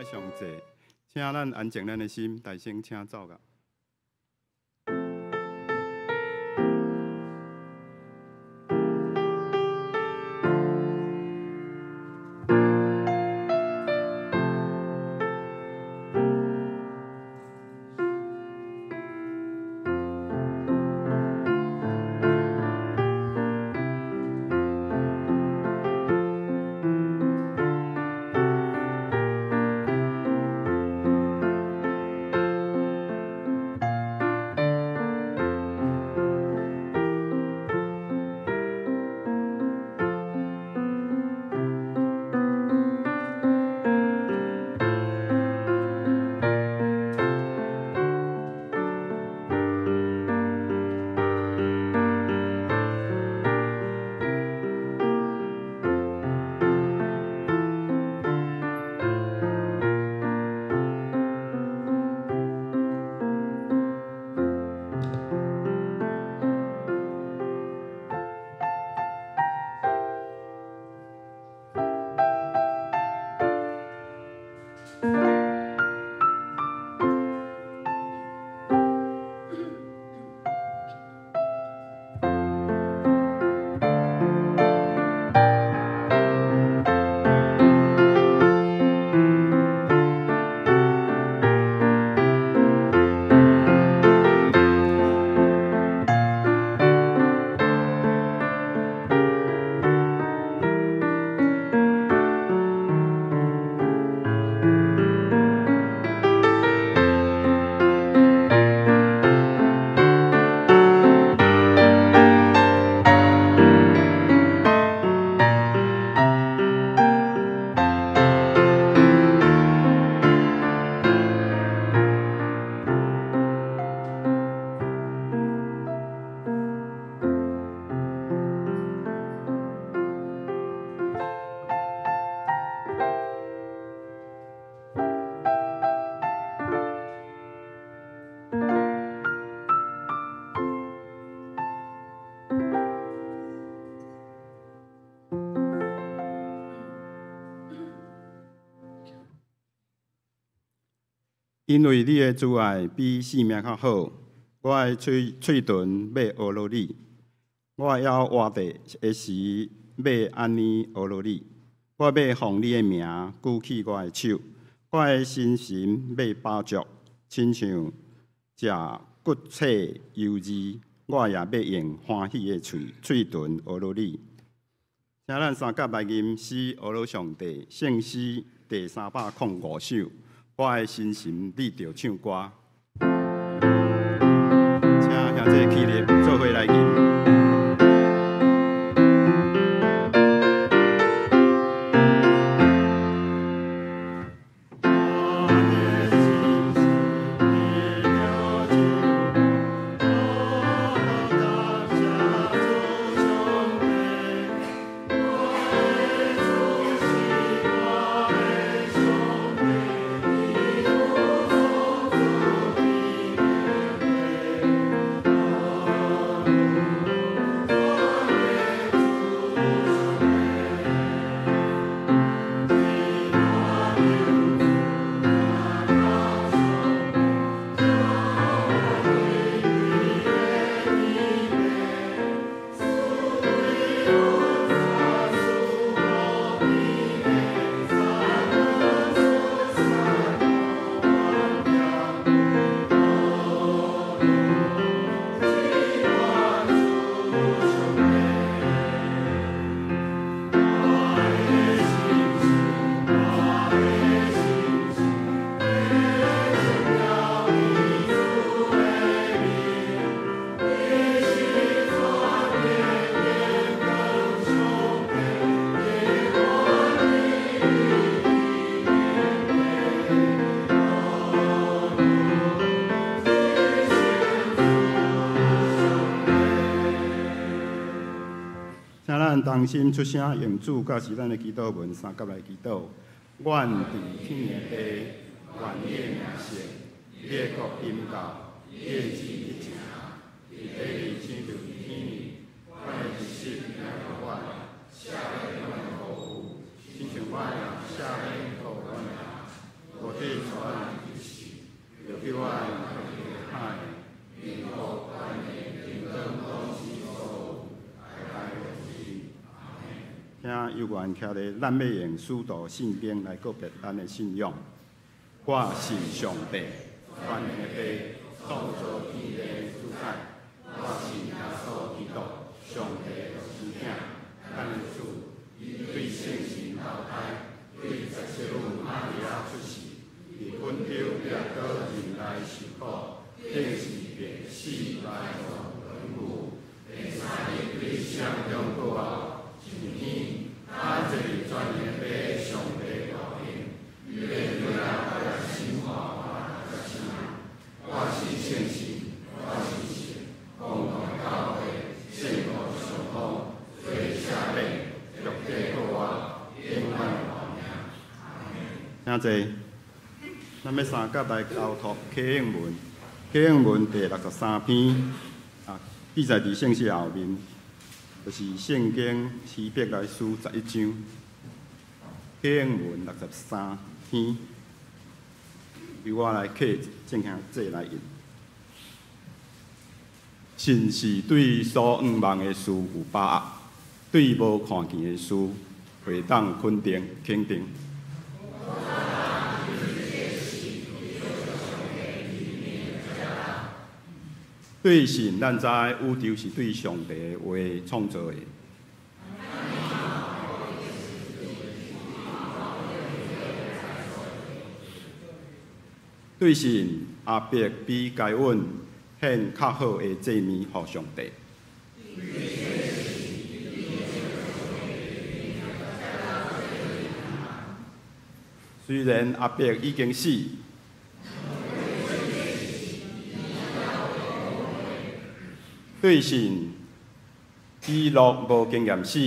上济，请咱安静咱的心，大声请奏乐。因为你的慈爱比性命较好，我的嘴唇要学落你，我要活地的时要安尼学落你，我要奉你的名举起我的手，我的心神要饱足，亲像食骨髓油脂，我也要用欢喜的嘴唇学落你。请咱三甲来吟诗学落上帝，圣诗第305首。我的心神，你着唱歌，请兄弟起立，做伙来吟。咱同心出声，用主甲是咱的祈祷文，三甲来祈祷。愿伫天的地，愿你的名圣，你的国临到，你的旨意行，伫地里亲像伫天里。阮的日食领予阮，赦免阮的错误，亲像阮也赦免予阮的。无如愿徛咧，咱要用使徒圣经来告别咱的信仰。我信上帝，万能的父，创造天地的主宰。我信耶稣基督，上帝的生囝，咱的主，伊对圣神投胎，对十字路玛利亚出世，伫坟场掠倒人来受苦，顶是病死来亡人母，第三日对相中过后，上天，他这里专门被上帝保佑，与人类啊，心化化的心，我是圣神，我是神，共同教会，圣母上好，最下面，肉体过我，永远保命。请坐。咱要三甲来交托启应文，启应文第63篇记载伫圣诗后面，就是圣经诗篇来书11章，启应文63篇，由我来刻正向字来印。神是对所仰望的事有把握，对无看见的事会当肯定肯定。对神，咱知宇宙是对上帝的话创造的。对神，阿伯比该阮献较好的祭物予上帝。虽然阿伯已经死。对神，以诺无经验死，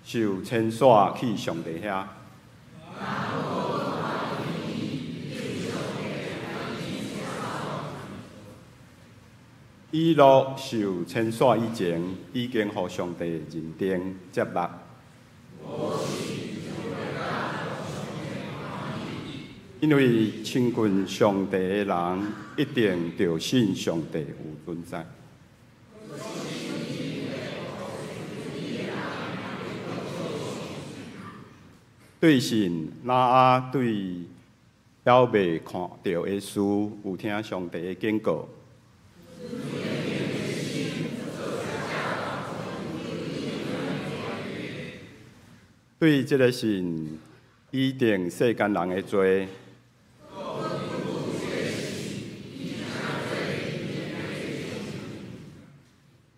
受牵线去上帝遐。以诺受牵线以前，已经互上帝认定接纳。因为亲近上帝的人，一定着信上帝有存在。对神，哪对了未看到的事，有听上帝的警告。对这个神，以定世间人的罪。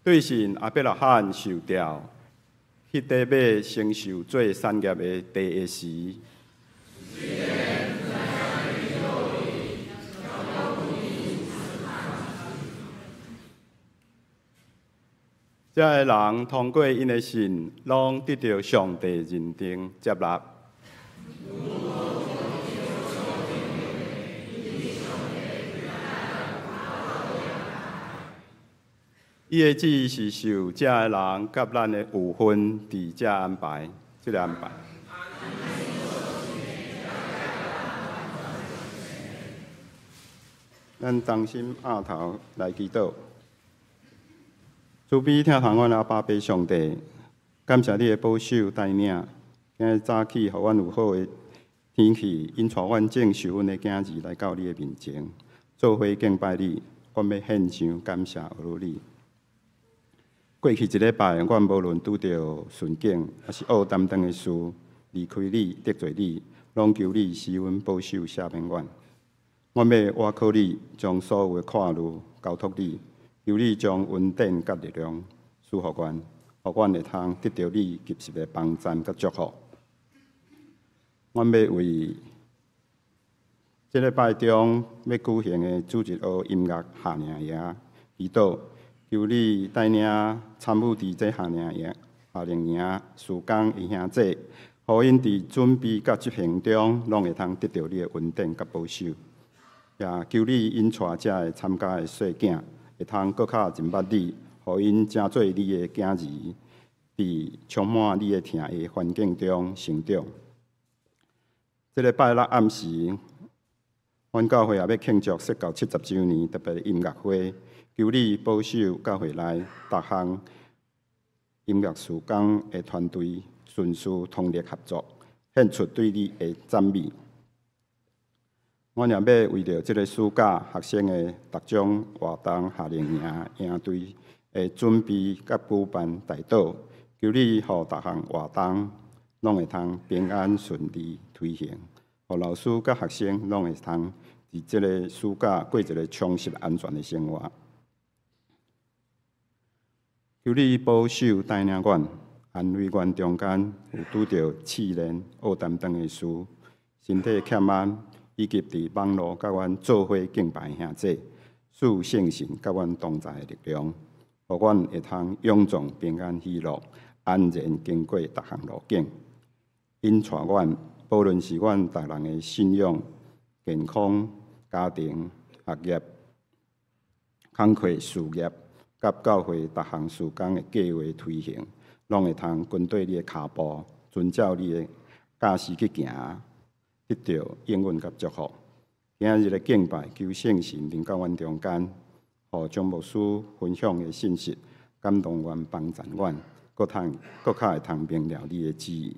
对神，阿伯拉罕受掉。迄块要承受做产业的地的时，这个人通过因的信，拢得到上帝认定接纳。伊的旨是受这个人甲咱的有分伫这安排，这个安排。咱同心压头来祈祷，慈悲听从阮阿爸爸上帝，感谢你的保守带领，今日早起，互阮有好的天气，引带阮正受阮的囝儿来到你的面前，做伙敬拜你，阮要献上感谢而你。过去一礼拜，阮无论拄着顺境，还是恶担当的事，离开你、得罪你，拢求你施阮保守赦免阮。阮要倚靠你，将所有的看路交托你，求你将恩典甲力量赐予阮，互阮会通得到你及时的帮赞甲祝福。阮要为这礼拜中要举行的主日学音乐夏令营祈祷。求你带领参与伫这夏令营事工的兄弟，互因伫准备甲执行中，拢会通得到你的恩典甲保守。也求你引带这个参加的细囝，会通搁较认捌你，互因成做你的囝儿，伫充满你的疼的环境中成长。这礼拜六暗时，阮教会也要庆祝设教70周年特别音乐会。求你保守教会内各项音乐事工的团队，顺序通力合作，献出对你的赞美。我也要为着这个暑假学生的各种活动、夏令营、营队的准备甲举办代祷，求你予各项活动拢会通平安顺利推行，予老师甲学生拢会通伫这个暑假过一个充实安全的生活。求你保守带领阮，安慰阮中间有拄着试炼、恶担当的事，身体欠安。以及伫网络甲阮做伙敬拜兄弟，赐圣神甲阮同在的力量，互阮会通勇壮平安喜乐，安然经过逐项路径。因带阮，无论是阮逐人的信仰、健康、家庭、学业、工课事业，甲教会逐项事工的计划推行，拢会通跟对你的脚步，遵照你的教示去行。得到应允甲祝福，今日的敬拜求圣神临到阮中间，互张牧师分享的信息感动阮、帮助阮，搁较会通明了你的旨意，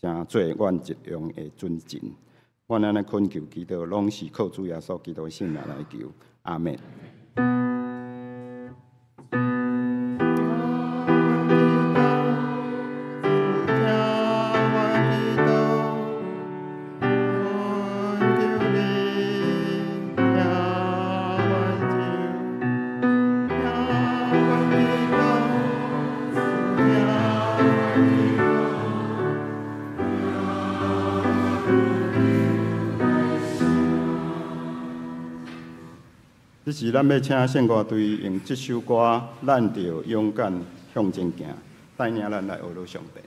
成做阮一用的准证。阮安尼恳求祈祷，拢是靠主耶稣基督圣名来求，阿门。这是咱要请圣歌队用这首歌，咱着勇敢向前行，带领咱来学习上帝。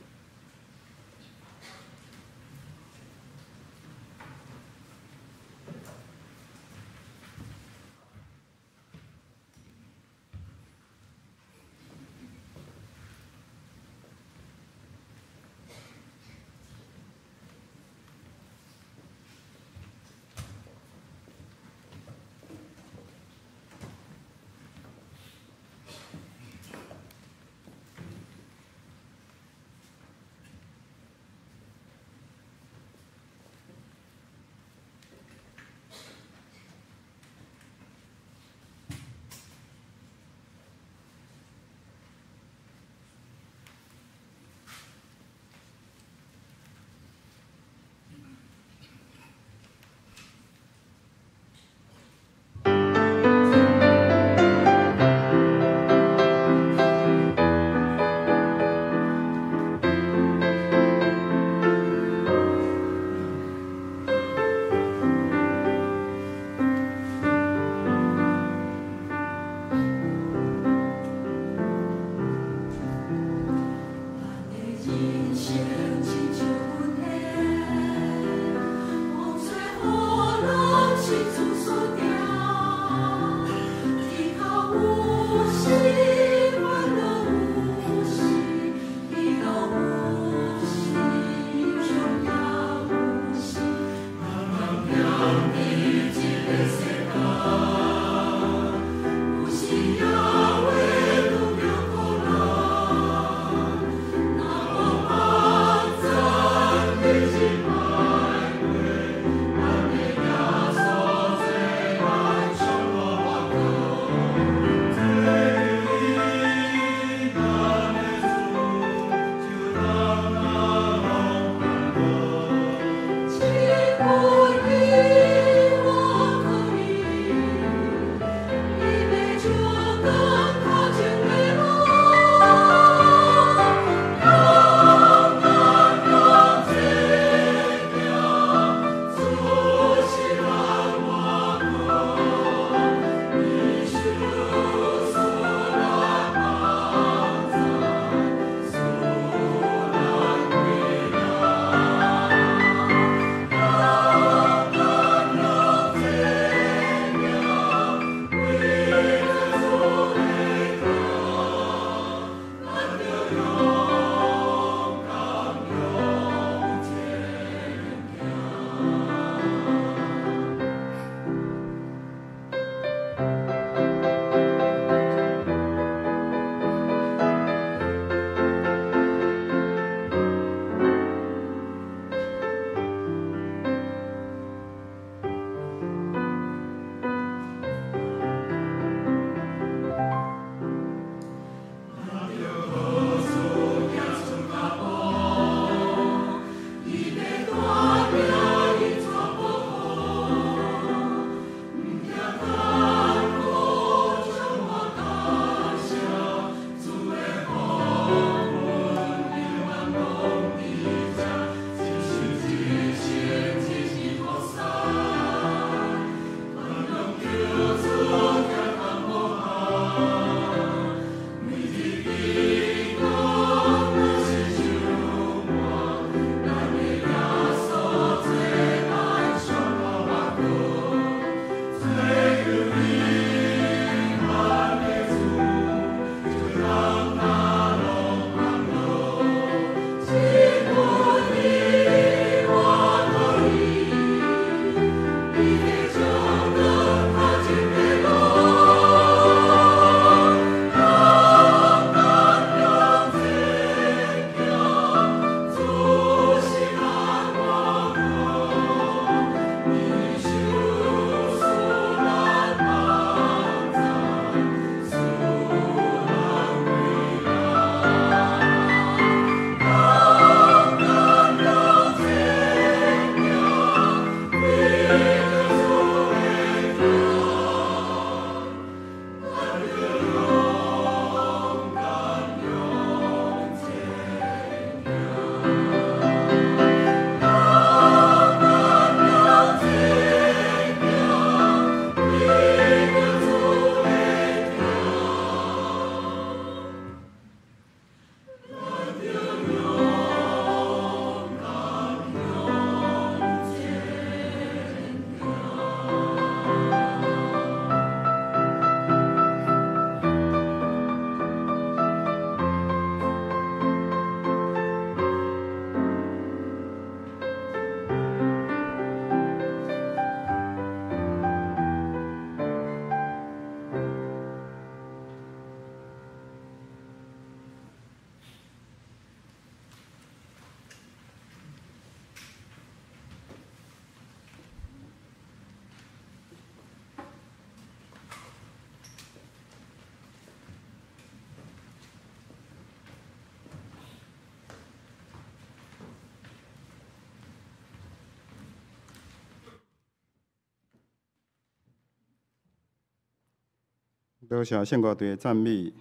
多谢圣歌队的赞美。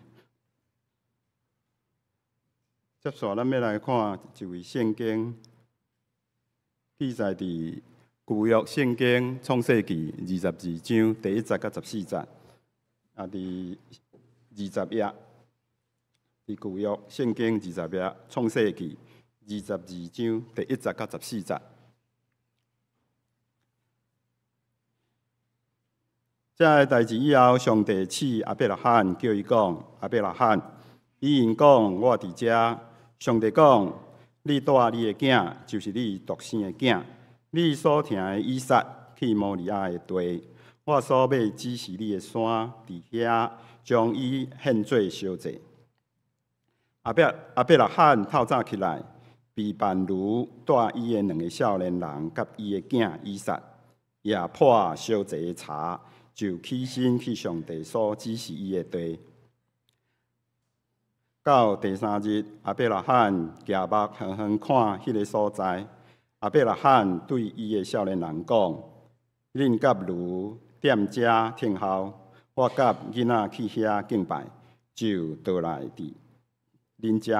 接下咱要来看一位圣经，记载伫旧约圣经创世纪22章第1节到14节，伫20页，伫旧约圣经20页创世纪22章第1节到14节。这个代志以后，上帝赐亚伯拉罕，叫伊讲：亚伯拉罕，伊因讲我伫遮。上帝讲：你带你的囝，就是你独生的囝，你所疼的以撒，去摩利亚的地。我所要指示你的山，伫遐将伊献做烧祭。亚伯拉罕透早起来，备办如带伊的2个少年人，甲伊的囝以撒，也破烧祭的柴，就起身去上帝所指示伊的地。到第3日，亚伯拉罕举目远远看迄个所在。亚伯拉罕对伊的少年人讲：“恁甲如踮遮听候，我甲囡仔去遐敬拜，就倒来伫恁遮。”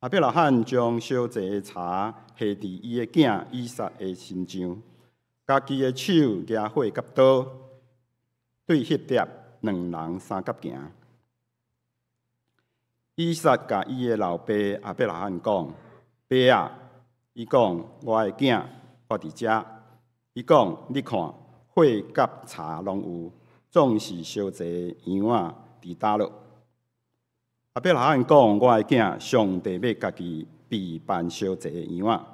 亚伯拉罕将烧祭的柴下伫伊的囝以撒的身上，家己的手举火甲刀，对迄碟2人3角行。以撒甲伊的老爸亚伯拉罕讲：“爸啊！”伊讲：“我的囝，我伫遮。”伊讲：“你看，火甲柴拢有，总是烧祭羊仔伫倒落。”亚伯拉罕讲：“我的囝，上帝要家己备办烧祭的羊仔，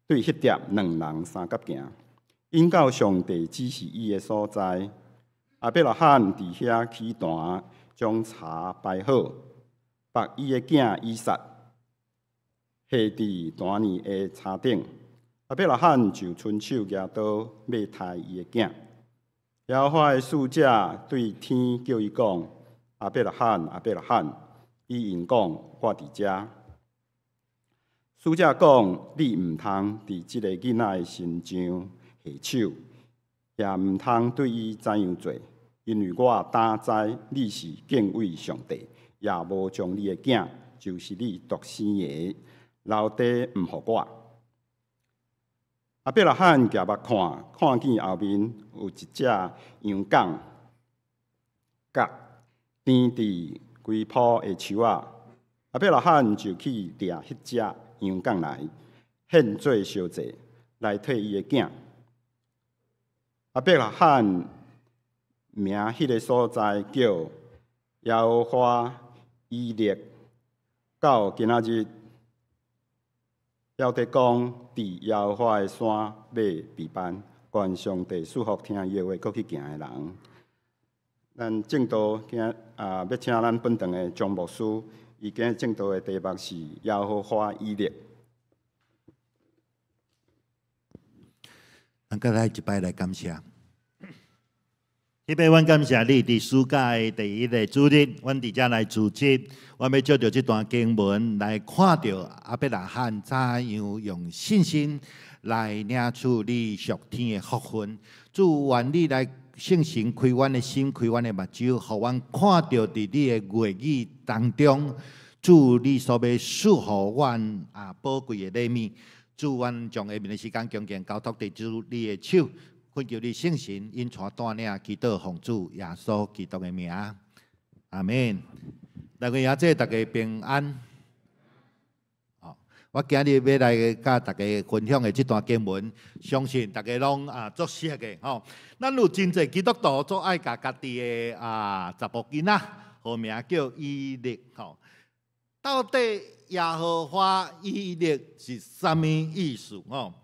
对迄碟2人3角行，引到上帝指示伊的所在。”亚伯拉罕伫遐起坛，将柴摆好。把伊的囝以撒下伫坛里的柴顶，亚伯拉罕就伸手举刀要杀伊的囝。耶和华的使者对天叫伊讲：“亚伯拉罕，亚伯拉罕！”伊应讲：“我伫遮。”使者讲：“你毋通伫即个囡仔的身上下手，也毋通对伊怎样做，因为我担知你是敬畏上帝。”也无将你的囝，就是你独生的，留地毋互我。亚伯拉罕举目看见后面有一只羊羔，甲钉伫规棵的树仔。亚伯拉罕就去掠迄只羊羔来，献做烧祭，来替伊的囝。亚伯拉罕名迄个所在叫耶和华以勒，到今仔日，要得讲伫耶和华的山要备办，愿上帝祝福听伊的话，搁去行的人。咱正道要请咱本堂的庄牧师，伊今日正道的题目是耶和华以勒。咱再来一摆来感谢。迄摆，阮感谢你伫暑假的第1个主日，阮伫遮来主持。阮要借着这段经文来看到亚伯拉罕怎样用信心来领取你属天的福分。主愿你来圣神开阮的心，开阮的目睭，互阮看到伫你的话语当中，主你所要赐予阮宝贵的礼物。主，阮将下面的时间恭敬交托伫主你的手。恳求你圣神因带带领祈祷奉主耶稣基督的名，阿门。大家也祝大家平安。我今日要来甲大家分享的这段经文，相信大家拢作识的吼。咱有真侪基督徒做爱甲家己的查甫囡仔，号名叫以勒吼。到底耶和华以勒是啥物意思吼？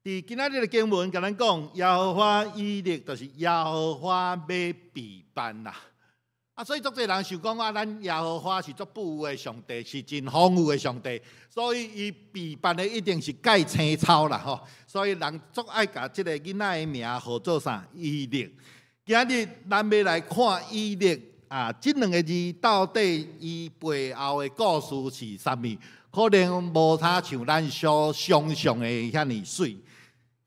伫今仔日的经文，甲咱讲，耶和华以勒就是耶和华要备办啦。所以足侪人想讲咱耶和华是足富有的上帝，是真丰富的上帝，所以伊备办的一定是介青草啦吼。所以人足爱甲即个囡仔的名号做啥？以勒。今日咱要来看以勒即2个字到底伊背后的故事是啥物？可能无他像咱所想象的遐尼水。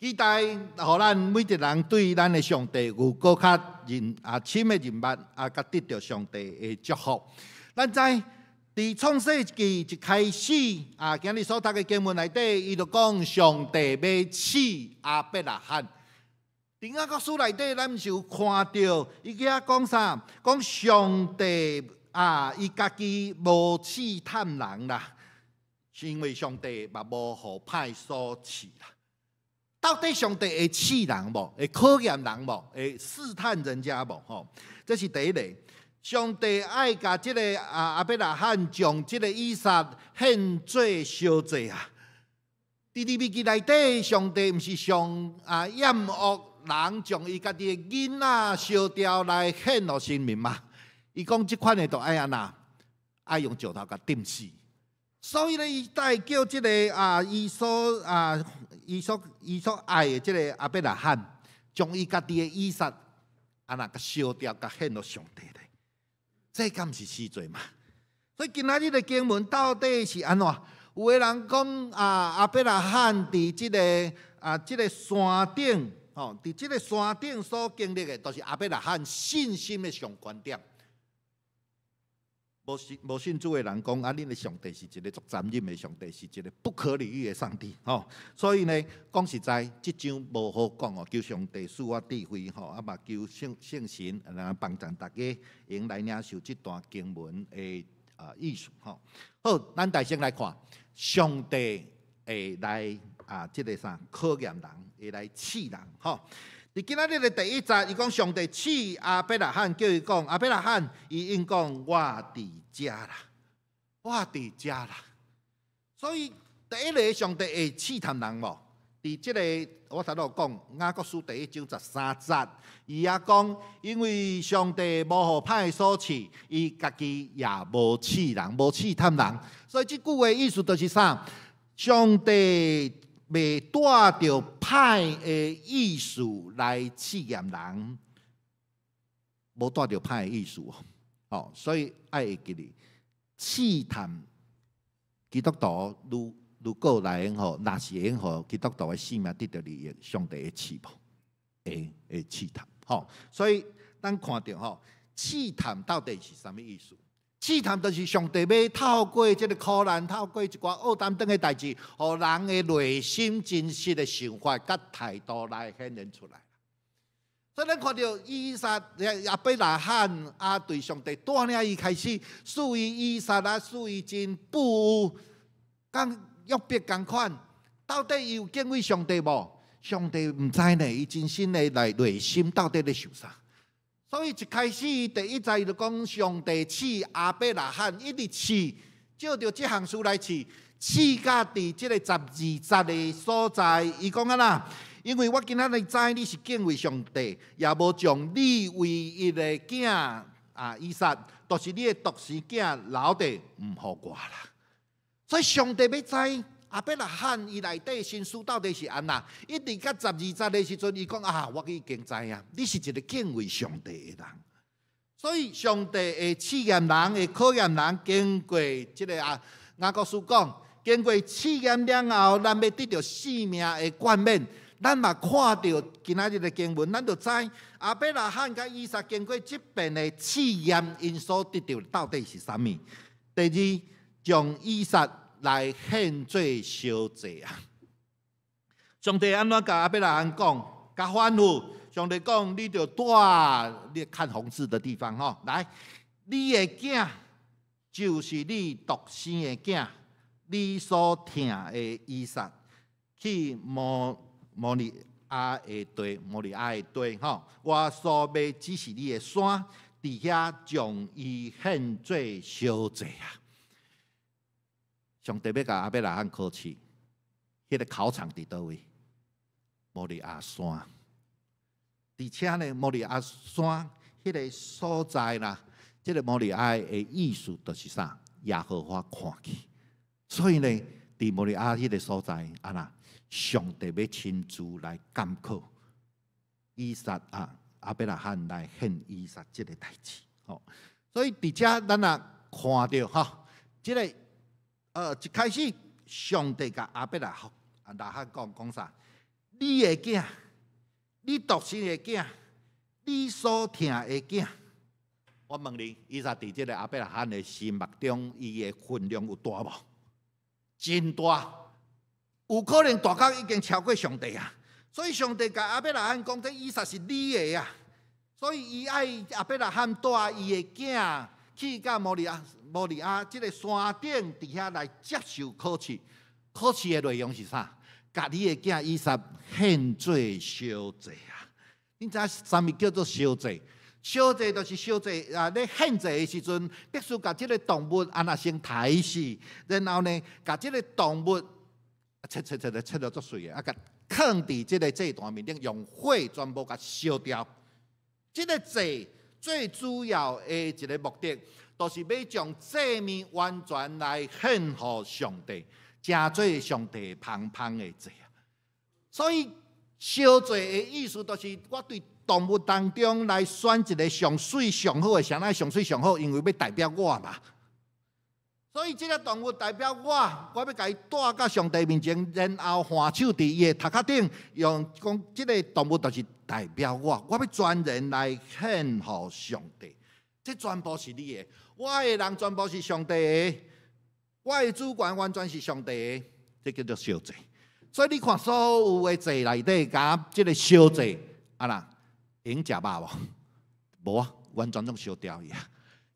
期待，互咱每一个人对咱的上帝有更较深的认捌，甲得到上帝的祝福。咱知伫创世纪一开始，今日所读的经文内底，伊就讲上帝要饲亚伯拉罕。伫雅各书内底，咱毋是有看到伊遐讲啥？讲上帝伊家己无试探人啦，是因为上帝嘛无互歹所试啦。到底上帝会试人无？会考验人无？会试探人家无？吼，这是第一个。上帝爱甲即个亚伯拉罕将即个以撒献做烧祭啊！伫利未记内底，上帝毋是上厌恶人将伊家己的囡仔烧掉来献互神明嘛？伊讲即款的都爱安那，爱用石头甲钉死。所以咧，伊带叫即个伊所爱的即个亚伯拉罕，将伊家己的以撒安那甲烧掉，甲献互上帝咧。这敢是死罪嘛？所以今仔日的经文到底是安怎？有个人讲亚伯拉罕伫即个山顶，伫即个山顶所经历的，都是亚伯拉罕信心的上观点。无信主的人讲恁的上帝是一个足残忍的上帝，是一个不可理喻的上帝。所以呢，讲实在，即章无好讲哦。求上帝赐我智慧嘛求圣神帮助大家用来领受这段经文的意思好，咱大先来看，上帝会来这个啥考验人，会来试人伫今仔日的第一节，伊讲上帝试亚伯拉罕，叫伊讲亚伯拉罕，伊应讲我伫遮啦，我伫遮啦。所以第一个上帝会试探人无？伫即个我头度讲雅各书第1章13节，伊也讲，因为上帝无互歹所试，伊家己也无试人，无试探人。所以即句话意思就是啥？上帝未带着歹的意思来试验人，无带着歹的意思所以爱会记哩，试探基督徒如果来用若是用互基督徒的性命得到利益，上帝会试无？会试探所以咱看到试探到底是啥物意思？试探就是上帝要透过这个苦难，透过一寡恶担当的代志，互人的内心真实的想法甲态度来显现出来。所以咱看到以撒亚伯拉罕对上帝带领伊开始，属于以撒属于真不讲约别同款，到底伊有敬畏上帝无？上帝唔知呢，伊真心的来内心到底咧想啥？所以一开始第一节就讲上帝赐亚伯拉罕，一直赐，照着这项书来赐，赐甲伫这个12节的所在。伊讲啦，因为我今仔日知你是敬畏上帝，也无将你唯一的囝以撒，就是你的独生囝留地唔互我啦。所以上帝要知亚伯拉罕伊内底心思到底是安那？一直到12节的时阵，伊讲我已经知影，你是一个敬畏上帝的人。所以上帝会试验人，会考验人，经过这个雅各书讲，经过试验了后，咱要得到生命的冠冕。咱嘛看到今仔日的经文，咱就知亚伯拉罕甲以撒经过这边的试验，因所得到到底是啥物？第二，将以撒来献做烧祭啊！上帝安怎甲亚伯拉罕讲？甲吩咐上帝讲：你就带你看红字的地方来，你的囝就是你独生的囝，你所疼的以撒，去摩利亚的地，我所要指示你的山，伫遐将伊献做烧祭啊！上帝要甲亚伯拉罕考试，迄个考场伫倒位？摩利亚山，而且呢，摩利亚山迄个所在啦，这个摩利亚的意思就是啥？耶和华看去。所以呢，伫摩利亚迄个所在上帝要亲自来监考以撒亚伯拉罕来献以撒这个代志。所以伫遮咱看到这个。一开始，上帝甲亚伯拉罕讲啥？你的囝，你独生的囝，你所疼的囝。我问你，以撒伫这个亚伯拉罕的心目中，伊的分量有大无？真大，有可能大到已经超过上帝啊！所以上帝甲亚伯拉罕讲，这以撒是你的啊！所以伊爱亚伯拉罕带伊的囝去到摩利亚这个山顶底下来接受考试。考试的内容是啥？甲你的囝以撒献做烧祭啊！你知影啥物叫做烧祭？烧祭就是烧祭啊！咧献祭的时阵，必须甲这个动物先抬死，然后呢，甲这个动物切到足碎的，甲放伫这个祭坛面顶，用火全部甲烧掉。这个祭最主要的一个目的，就是要将祭物完全来献予上帝，成做上帝芳的祭啊！所以烧祭的意思，就是我对动物当中来选一个上水上好的，谁来上水上好？因为要代表我嘛。所以这个动物代表我要甲伊带到上帝面前，然后换手伫伊的头壳顶，用讲这个动物就是代表我要专人来献予上帝。这全部是你的，我的人全部是上帝的，我的主权完全是上帝的，这叫做烧祭。所以你看所有的祭内底，加这个烧祭用食肉无？无啊，完全拢烧掉伊啊！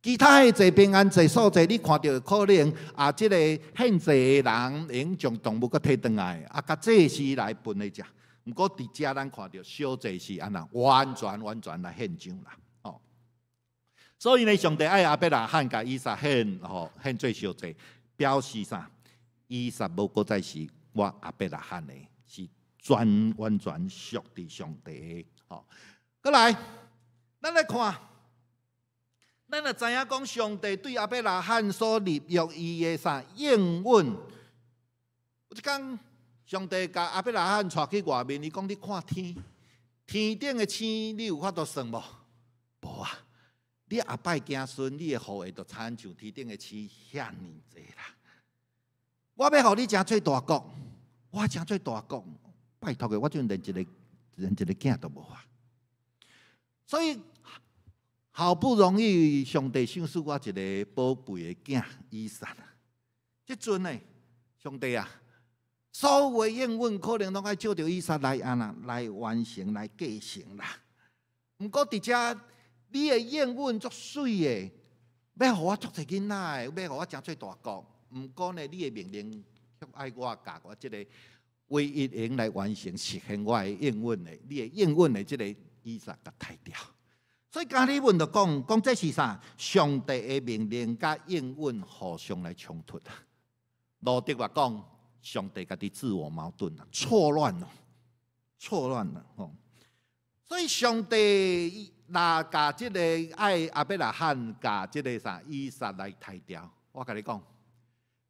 其他的祭平安祭、素祭，你看到可能这个献祭的人用将动物搁摕转来，甲祭司来分来食。毋过伫遮咱看到烧祭是完全来献上啦。哦，所以呢，上帝爱亚伯拉罕甲以撒献做烧祭，表示啥？以撒无搁再是我亚伯拉罕的，是完全属伫上帝的。哦。过来，咱来看，咱就知影讲上帝对亚伯拉罕所立约伊的啥应允。有一天，上帝甲亚伯拉罕带去外面，伊讲：你看天，天顶的星，你有法度算无？无啊！你后摆子孙，你的后裔就亲像天顶的星遐尔济啦。我要互你成做大国，我成做大国，拜托的，我就连一个囝都无啊！所以好不容易上帝赏赐我一个宝贝的囝以撒，这阵呢，上帝啊，所有的应允可能拢爱照着以撒来来完成、来继承啦。毋过伫遮，你的应允足水的，要互我足侪囡仔的，要互我成做大国。毋过呢，你的命令却爱我教我这个唯一用来完成实现我的应允的，你的应允的这个。以撒甲杀掉，所以加利文就讲这是啥？上帝的命令甲应允互相来冲突啊！路德话讲，上帝家己自我矛盾啊，错乱了吼！所以上帝拿甲这个爱亚伯拉罕甲这个啥以撒来杀掉，我甲你讲，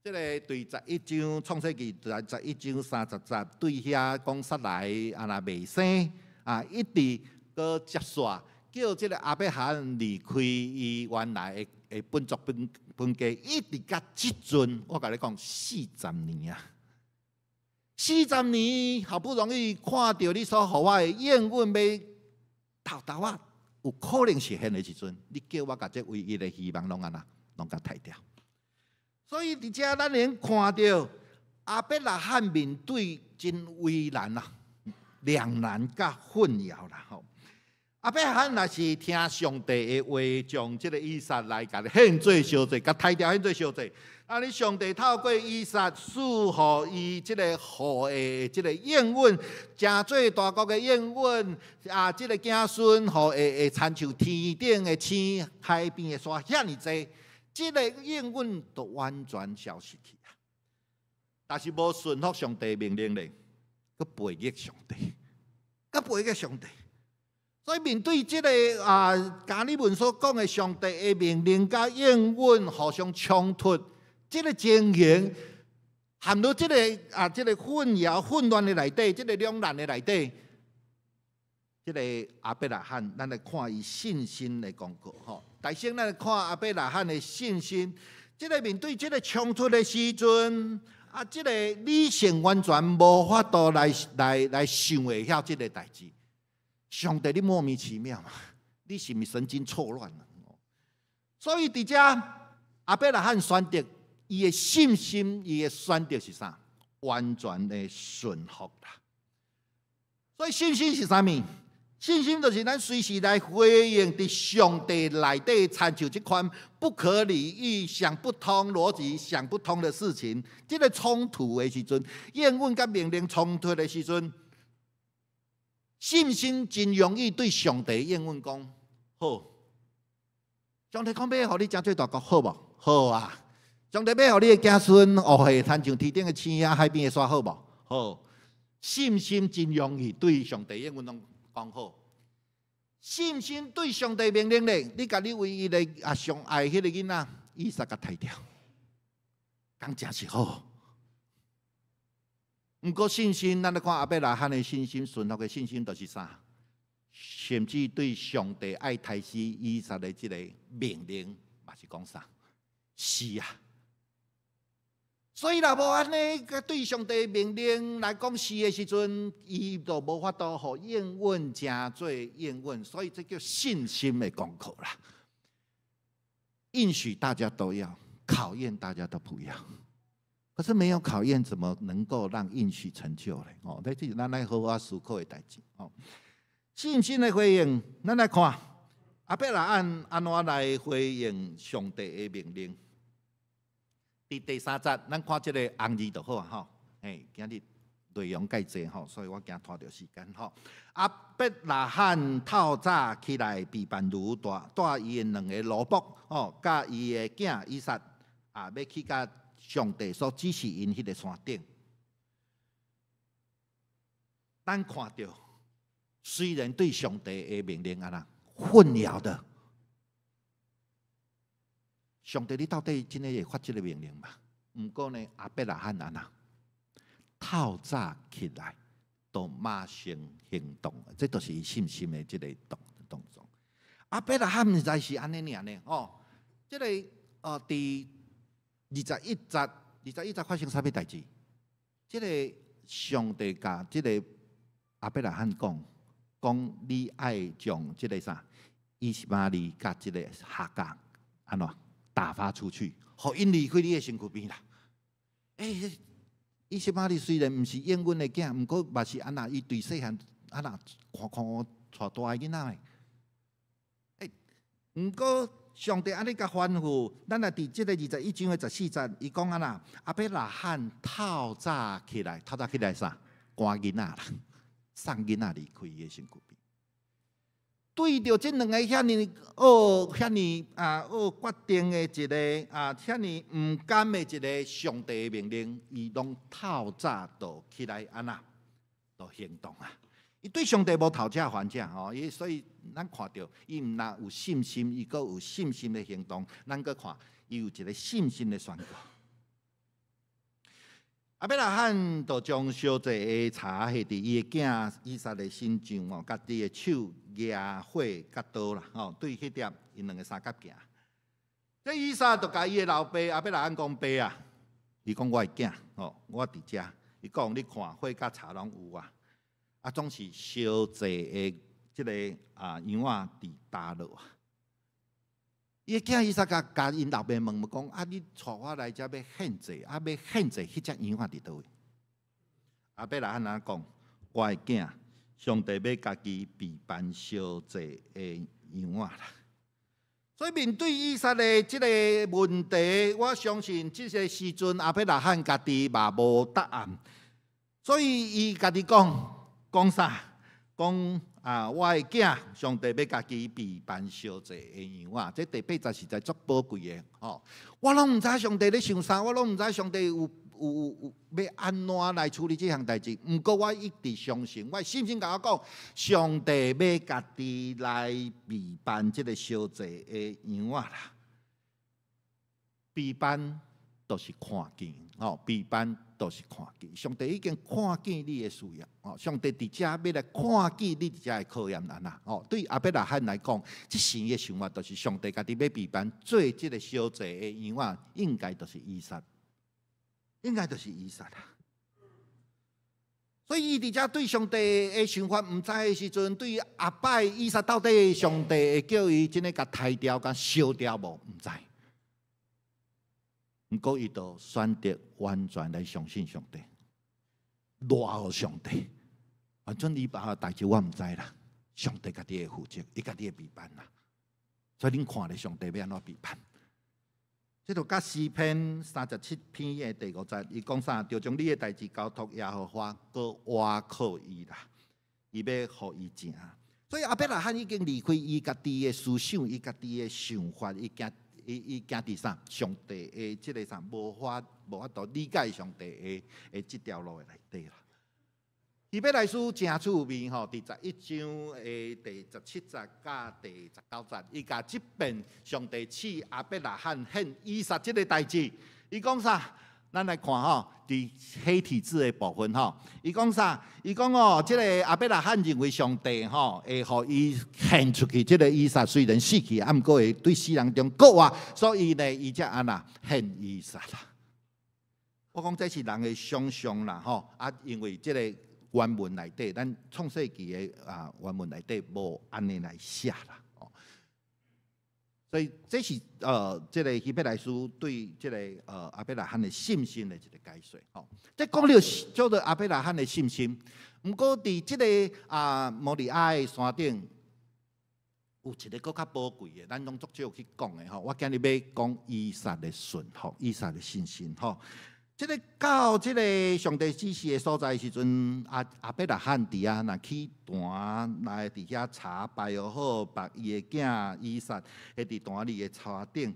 这个对11章创世纪11章30节对遐讲撒来未生一直。搁接续叫这个亚伯拉罕离开伊原来的本族本家，一直到即阵，我甲你讲40年啊！40年好不容易看到你所互我的应允要头啊，有可能实现的时阵，你叫我甲这唯一的希望拢甲杀掉。所以伫遮咱能看到亚伯拉罕面对真为难啊，两难甲混淆啦吼。亚伯拉罕若是听上帝的话，将这个以撒来甲献做烧祭，甲杀掉献做烧祭。你上帝透过以撒赐予伊这个好的这个应允，成做大国的应允这个子孙会亲像天顶的星、海边的沙遐尼济，这个应允都完全消失去啊！但是无顺服上帝命令咧，佮背逆上帝，所以面对这个加利文所讲的上帝的命令甲应允互相冲突，这个情形含入这个这个混淆、混乱的内底，这个两难的内底，这个亚伯拉罕，咱来看伊信心的功课吼。大先咱来看亚伯拉罕的信心，这个面对这个冲突的时阵，即个理性完全无法度来想会晓即个代志。上帝，你莫名其妙嘛？你是毋是神经错乱了？所以伫遮阿伯拉罕选择伊的信心，伊的选择是啥？完全的顺服啦。所以信心是啥物？信心就是咱随时来回应伫上帝内底参照这款不可理喻、想不通逻辑、想不通的事情，这个冲突的时阵，厌恶甲命令冲突的时阵，信心真容易对上帝厌恶讲好。上帝讲要互你真做大国，好无？好啊。上帝要互你的子孙学会参像天顶的星啊、海边的沙，好无？好。信心真容易对上帝厌恶讲好。信心对上帝命令咧，你甲你唯一的上爱迄个囡仔以撒甲杀掉，讲真是好。毋过信心，咱来看阿伯拉罕的信心、顺服的信心，就是啥？甚至对上帝爱杀死以撒的这个命令，嘛是讲啥？是啊。所以若无安尼，对上帝命令来讲是的时阵，伊就无法度互应允真做应允，所以这叫信心的功课啦。应许大家都要，考验大家都不要。可是没有考验，怎么能够让应许成就呢？哦，这是咱来好好思考的代志。哦，信心的回应，咱来看阿伯拉罕安怎来回应上帝的命令。第3节，咱看这个红字就好啊，吼，今日内容介济吼，所以我惊拖着时间吼。阿伯拉罕透早起来，备办如带伊的2个奴仆吼，甲伊的囝以撒要去甲上帝所指示因迄个山顶。咱看到，虽然对上帝的命令混淆的。上帝，你到底真诶会发这个命令吗？毋过呢，阿伯拉罕透早起来，都马上行动，这都是伊信心的这个动作。阿伯拉罕实在是安尼尔呢，哦，这个第21节发生啥物代志？这个上帝甲这个阿伯拉罕讲你爱将这个啥以实玛利甲这个哈甲安怎？打发出去，互因离开你的身躯边啦。以实玛利虽然毋是应允的囝，毋过嘛是安那，伊对细汉安那看我带大个囡仔诶。毋过上帝安尼甲吩咐，咱来伫即个21章的14节，伊讲安那，阿伯拉罕透早起来啥？赶囡仔啦，送囡仔离开伊的身躯边。对着这2个遐尼决定的一个遐尼唔甘的一个上帝的命令，伊拢透早就起来安那，就行动啊！伊对上帝无讨价还价吼，所以咱看到伊唔但有信心，伊阁有信心的行动。咱阁看伊有一个信心的宣告。阿伯拉罕就将烧制的茶下伫伊的囝以撒的身上哦，家己的手举火甲刀啦，吼，对迄点因2个三角行。这以撒就甲伊的老爸阿伯拉罕讲：爸啊，伊讲我的囝哦，我伫遮。伊讲你看火甲茶拢有啊，总是烧制的即个羊仔伫打落啊。伊囝以撒甲因老爸问讲：你带我来遮要献祭，要献祭迄只羊仔伫倒位？阿伯拉罕讲：我的囝，上帝要家己备办烧祭的羊仔啦。所以面对以撒的即个问题，我相信即个时阵阿伯拉罕家己嘛无答案，所以伊家己讲啥？讲我的囝，上帝要家己备办烧祭的羊仔，这第8节实在足宝贵的吼。我拢毋知上帝咧想啥，我拢毋知上帝有要安怎来处理这项代志。毋过我一直相信，我信心甲我讲，上帝要家己来备办这个烧祭的羊仔啦。备办就是看见，备办就是看见。上帝已经看见你的需要，上帝伫遮要来看见你伫遮的考验人啦。对阿伯拉罕来讲，这神的想法就是上帝家己要备办做这个烧祭的羊仔，应该就是以撒。应该就是以撒啦。所以伊伫遮对上帝的想法毋知的时阵，对阿拜以撒到底上帝会叫伊真诶甲杀掉、甲烧掉无？毋知。毋过伊就选择完全来相信上帝，赖互上帝。反正伊把代志我毋知啦，上帝家己会负责，伊家己会批判啦。所以恁看咧，上帝要安怎批判？这就甲诗篇37篇的第5节，伊讲啥？就将你的代志交托耶和华，搁倚靠伊啦，伊要互伊成。所以亚伯拉罕已经离开伊家己的思想，伊家己的想法，伊行伫啥？上帝的即个啥？无法度理解上帝的即条路的内底啦。希伯来书真趣味吼，第11章的第17节甲第19节，伊甲即遍上帝赐亚伯拉罕献以撒即个代志，伊讲啥？咱来看吼，伫黑体字的部分吼，伊讲啥？伊讲哦，即个亚伯拉罕认为上帝吼会互伊献出去，即个以撒虽然死去，啊，毋过会对世人中国活，所以呢，伊才安那献以撒啦。我讲这是人的想象啦吼，啊，因为即个。原文内底，咱创世纪的原文内底无安尼来写啦，所以这是这个希伯来书对这个亚伯拉罕的信心的一个解说。这讲了叫做亚伯拉罕的信心，不过伫这个摩利亚的山顶有一个更较宝贵的，咱拢足少去讲的吼。我今日要讲以撒的顺服，以撒的信心吼。即个到即个上帝指示的所在时阵，亚伯拉罕伫啊，若去坛来伫遐查拜又好，把伊的囝以撒迄伫坛里的草顶，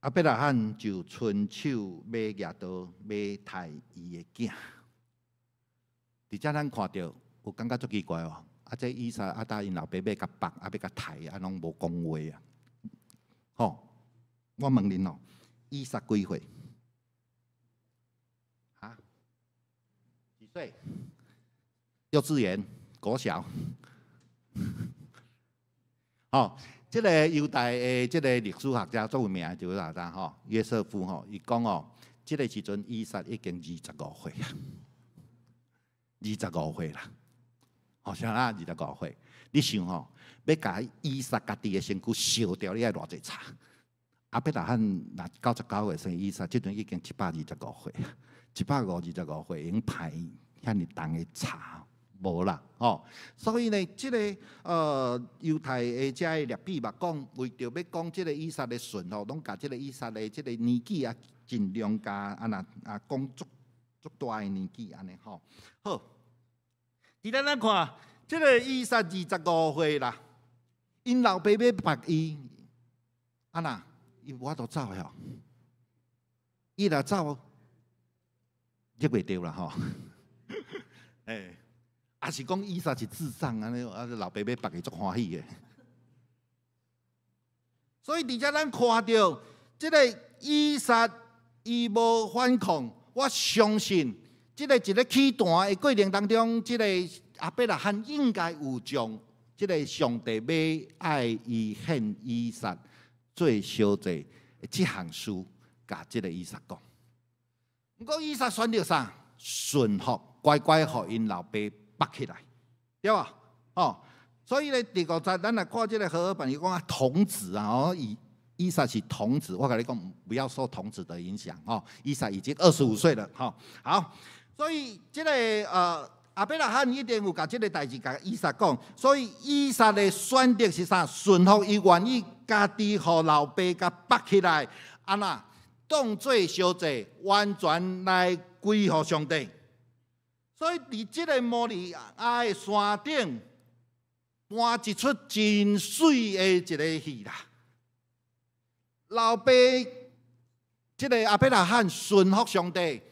亚伯拉罕就伸手要举刀要杀伊的囝。伫遮咱看到有感觉足奇怪哦，这以撒答应老爸要甲绑，要甲杀，拢无讲话啊。吼，我问恁哦，以撒几岁？对，幼稚园、国小，这个犹太的这个历史学家最有名的就是啥吼？约瑟夫吼，伊讲哦，这个时阵以撒已经25岁啊，25岁啦，好像25岁。你想吼，要甲以撒家己的身躯烧掉，你爱偌济差？亚伯拉罕若99岁生以撒，这阵已经725岁啊，725岁已经排。遐尼重的茶无啦，所以呢，这个犹太的遮的列比嘛讲，为着要讲这个以撒的顺吼，拢甲这个以撒的这个年纪啊，尽量甲讲足大的年纪安尼吼。好，伫咱看，这个以撒25岁啦，因老爸要绑伊，伊无法度走哟，伊若走，入袂着啦吼。也是讲以撒是智障安尼，老爸要绑伊足欢喜的。所以伫遮咱看到，即个以撒伊无反抗，我相信即个一个起坛的过程当中，即个亚伯拉罕应该有将即个上帝要爱伊献以撒做烧祭即项事，甲即个以撒讲。不过以撒选择啥？顺服。乖乖，互因老爸绑起来，对吧？所以呢，第5节咱来看这个和合本，伊讲童子啊，以撒是童子，我跟你讲，不要受童子的影响以撒已经25岁了好，所以这个亚伯拉罕一定有甲这个代志甲以撒讲，所以以撒的选择是啥？顺服伊愿意家己互老爸甲绑起来，当做烧祭，完全来归乎上帝。所以，伫即个摩利亚的山顶，搬一出真水的一个戏啦。老爸，即个亚伯拉罕顺服上帝，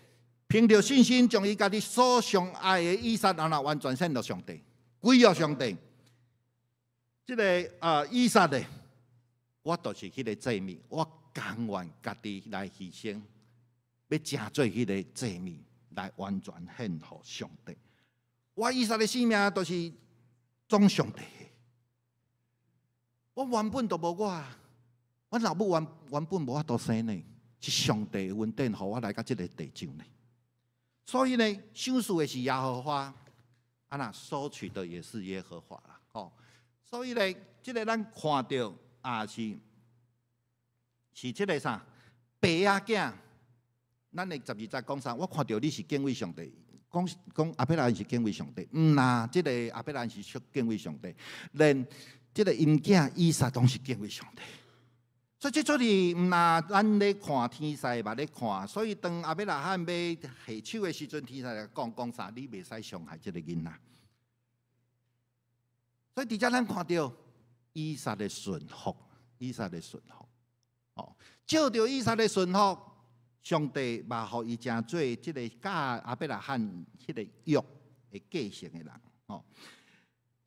凭着信心，将伊家己所上爱的以撒完全献到上帝，归于上帝。即个以撒的，我就是迄个祭物，我甘愿家己来牺牲，要成做迄个祭物。来完全献给上帝。我以撒的性命都是忠上帝的。我原本都无我老母原本无法度生呢，是上帝的恩典，互我来到这个地上呢。所以呢，赏赐的是耶和华，啊那收取的也是耶和华啦。哦，所以呢，这个咱看到啊是这个啥爸仔囝，咱的12节讲啥？我看到你是敬畏上帝。讲阿伯拉罕是敬畏上帝，啦，这个阿伯拉罕是敬畏上帝，连这个因囝以撒都是敬畏上帝。所以这做哩，那咱咧看天使嘛咧看，所以当阿伯拉罕要下手的时阵，天使来讲啥？你袂使伤害这个囡仔。所以伫遮咱看到以撒的顺服，以撒的顺服，哦，照着以撒的顺服。上帝嘛，互伊成做即个甲阿伯拉罕迄个约的继承的人。哦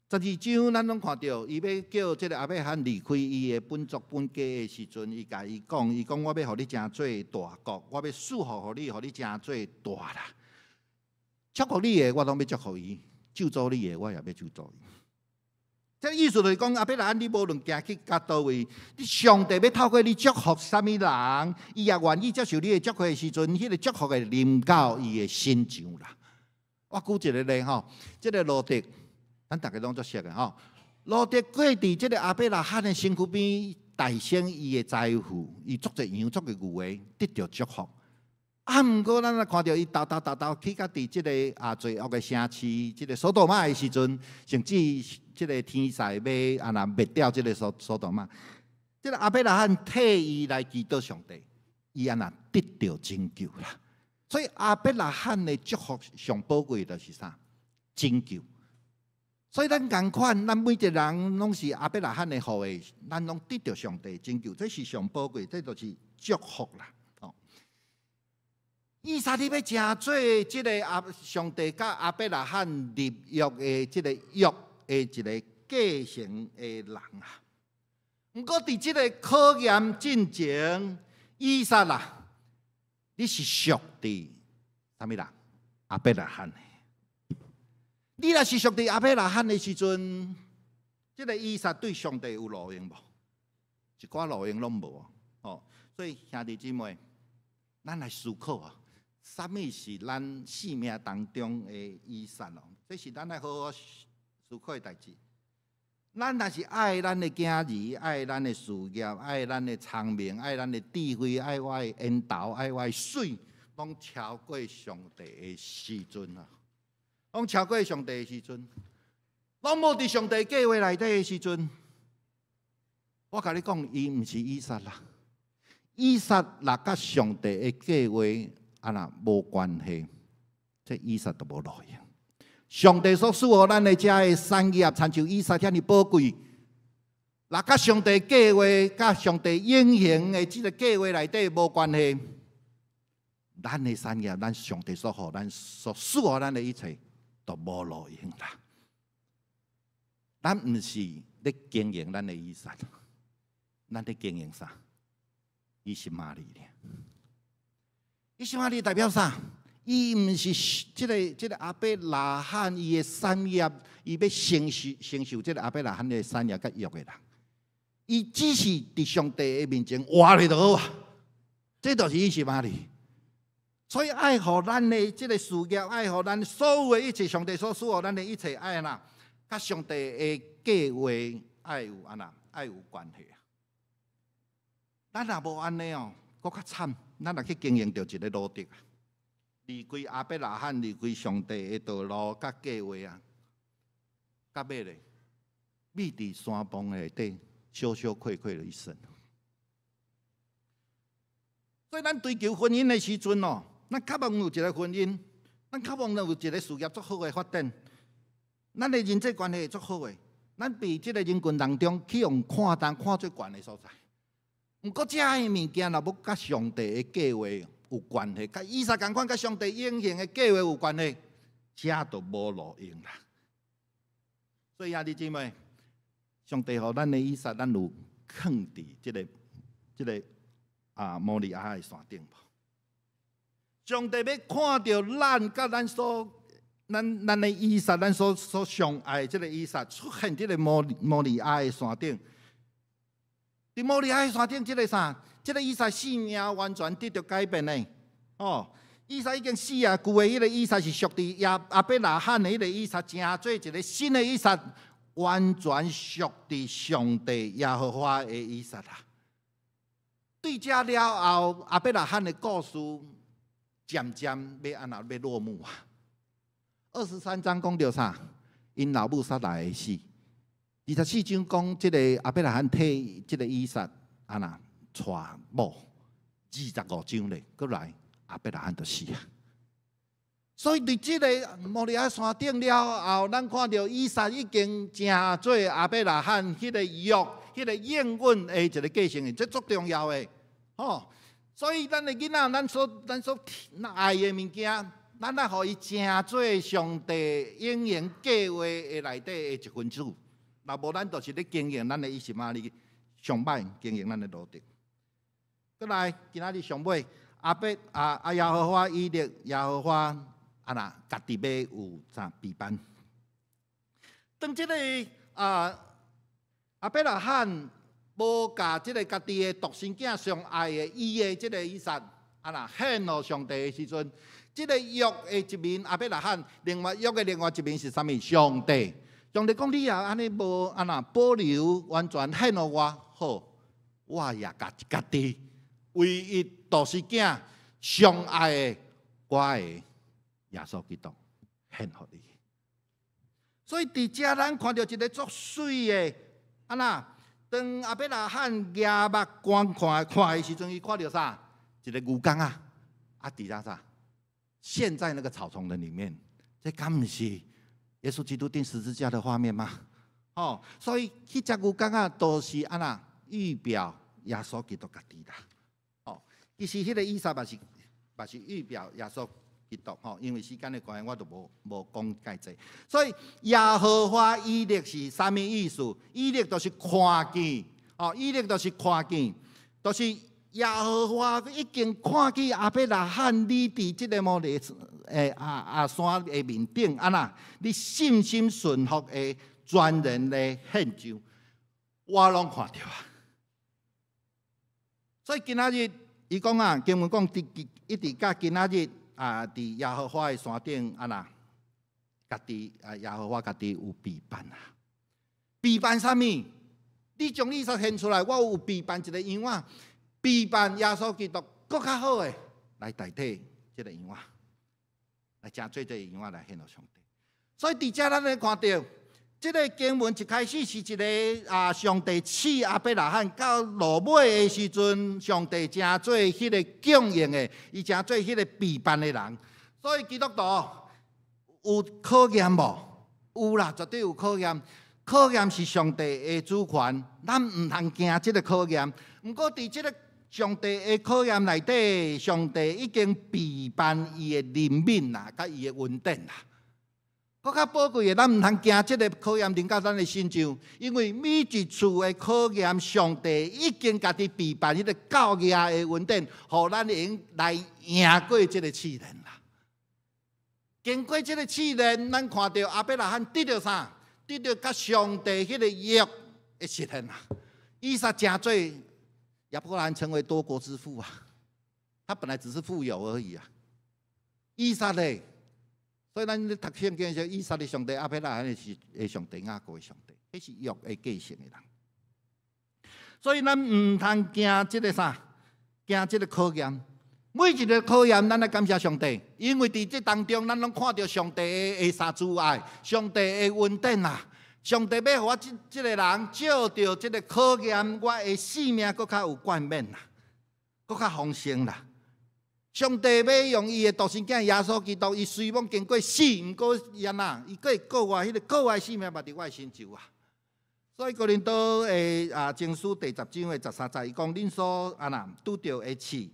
，12章咱拢看到，伊要叫即个阿伯拉罕离开伊的本族本家的时阵，伊甲伊讲我要互你成做大国，我要祝福互你成做大啦。祝福你的我拢要祝福伊，咒诅你的我也要咒诅伊。这意思就是讲，阿伯拉罕，你无论行去到倒位，你上帝要透过你祝福什么人，伊也愿意接受你的祝福的时阵，迄个祝福会临到伊的心上啦。我举一个例吼，这个罗德，咱大家拢足熟的吼。罗德过伫这个阿伯拉罕的身躯边，大兴伊的财富，伊做一羊，做个牛的，得到祝福。啊，毋过咱看到伊斗去到伫即个罪恶的城市，即个索多玛的时阵，甚至即个天使要灭掉即个索多玛，即个阿伯拉罕替伊来祈祷上帝，伊得到拯救啦。所以阿伯拉罕的祝福上宝贵就是啥？拯救。所以咱共款，咱每一个人拢是阿伯拉罕的后裔，咱拢得到上帝拯救，这是上宝贵，这就是祝福啦。以撒你要成做即个上帝甲阿伯拉罕立约的即个约的一个继承的人啊！不过伫即个考验进前，以撒啦，你是属伫啥物人？阿伯拉罕的。你若是属伫阿伯拉罕的时阵，即个以撒对上帝有路用无？一寡路用拢无哦。所以兄弟姊妹，咱来思考啊！什么是咱生命当中的遗产哦？这是咱来好好思考的代志。咱若是爱咱的囝儿，爱咱的事业，爱咱的聪明，爱咱的智慧，爱我的缘投，爱我的水，拢超过上帝的时阵啊！拢超过上帝的时阵，拢无伫上帝计划内底的时阵，我甲你讲，伊毋是以撒啦。以撒若甲上帝的计划无关系，这以撒都无路用。上帝所赐予咱的遮的产业，亲像以撒遐尼宝贵，若甲上帝计划、甲上帝应行的这个计划内底无关系，咱的产业，咱上帝所予咱所赐予咱的一切，都无路用啦。咱毋是咧经营咱的以撒，咱咧经营啥？以实玛利呢？以实玛利代表啥？伊毋是这个阿伯拉罕伊的产业，伊要承受这个阿伯拉罕的产业甲约的人，伊只是伫上帝的面前活咧就好啊。这就是以实玛利。所以爱互咱的这个事业，爱互咱所有的一切，上帝所赐予咱的一切爱甲上帝的计划爱有关系啊。咱若无安尼哦，搁较惨。咱若去经营着一个路德，离开阿伯拉罕，离开上帝的道路甲计划啊，甲尾咧，秘伫山崩内底，羞羞愧愧的一生。所以咱追求婚姻的时阵哦，咱渴望有一个婚姻，咱渴望有一个事业足好的发展，咱的人际关系足好的，咱被这个人群当中去用看最悬的所在。不过，这些物件若要甲上帝的计划有关系，甲以撒同款，甲上帝应行的计划有关系，这都无路用啦。所以兄弟姊妹，上帝予咱的以撒，咱有放伫这个摩利亚的山顶无？上帝要看到咱甲咱的以撒，咱所上爱的这个以撒出现这个摩利亚的山顶。伫摩利亚的山顶，这个啥？这个以撒性命完全得到改变呢。哦，以撒已经死啊，旧的迄个以撒是属地亚伯拉罕的迄个以撒，成做一个新的以撒，完全属地上帝耶和华的以撒啦。对这了后，亚伯拉罕的故事渐渐要安怎要落幕啊？23章讲到啥？因老母撒来的死。24章讲，这个亚伯拉罕替这个以撒安那娶某，25章咧，过来亚伯拉罕就死啊。所以伫这个摩利亚山顶了后，咱看到以撒已经成做亚伯拉罕迄个约、迄个应允的一个继承人，这足重要的。哦，所以咱的囡仔，咱所爱的物件，咱来互伊成做上帝应验计划的内底的一份子。若无，咱就是咧经营咱的以实玛利上歹经营咱的路程。再来，今仔日上尾，耶和华以勒耶和华家己要有啥备办？当这个亚伯拉罕无甲这个家己的独生囝上爱的伊的这个以撒献予上帝的时阵，这个约的一面亚伯拉罕，约的另外一面是啥物？上帝。上帝讲：你也安尼无保留完全献予我，好，我也家己唯一独生囝上爱的我的耶稣基督献予你。所以伫遮咱看到一个足水的当亚伯拉罕眼目观看的时阵，伊看到啥？一个牛公啊，伫遐啥？陷在那个草丛的里面，这敢不是耶稣基督钉十字架的画面吗？哦，所以迄只牛公啊，都是预表耶稣基督家己啦。哦，其实迄个以撒嘛是预表耶稣基督。哦，因为时间的关系，我就无讲介济。所以耶和华以勒是啥物意思？以勒就是看见，哦，以勒就是看见，就是耶和华已经看见亚伯拉罕，你伫即个摩利山的面顶，你信心顺服的全人的献上，我拢看到啊。所以今仔日，伊讲经文讲一直到今仔日伫耶和华的山顶家己耶和华家己有备办啊。备办啥物？你将以撒献出来，我有备办一个样啊。备办耶稣基督更较好诶，来代替这个样啊，来正做这个样啊来献予上帝。所以伫遮咱咧看到，这个经文一开始是一个上帝赐亚伯拉罕到落尾的时阵，上帝正做迄个供应的，伊正做迄个备办的人。所以基督徒有考验无？有啦，绝对有考验。考验是上帝的主权，咱唔通惊这个考验。不过伫这个上帝的考验内底，上帝已经备办伊的怜悯啦，甲伊的恩典啦。更较宝贵的，咱唔通惊这个考验临到咱的身上，因为每一次的考验，上帝已经家己备办迄个教义的恩典，互咱用来赢过这个试炼啦。经过这个试炼，咱看到亚伯拉罕得到啥？得到甲上帝迄个约的实现啦。以撒真做亚伯拉罕成为多国之父啊！他本来只是富有而已啊。以撒嘞，所以咱咧读圣经时，以撒的上帝亚伯拉罕是上帝雅各的上帝，迄是约的继承的人。所以咱唔通惊这个啥，惊这个考验。每一个考验，咱来感谢上帝，因为伫这当中，咱拢看到上帝的三主爱，上帝的恩典啊。上帝要互我这个人照着这个考验，我的性命更较有冠冕啦，更较丰盛啦。上帝要用伊的独生囝耶稣基督，伊虽然经过死，毋过伊搁会告我迄个告我的性命，嘛伫我的身上啊。所以哥林多的经书第10章的13节，伊讲恁所拄着的刺。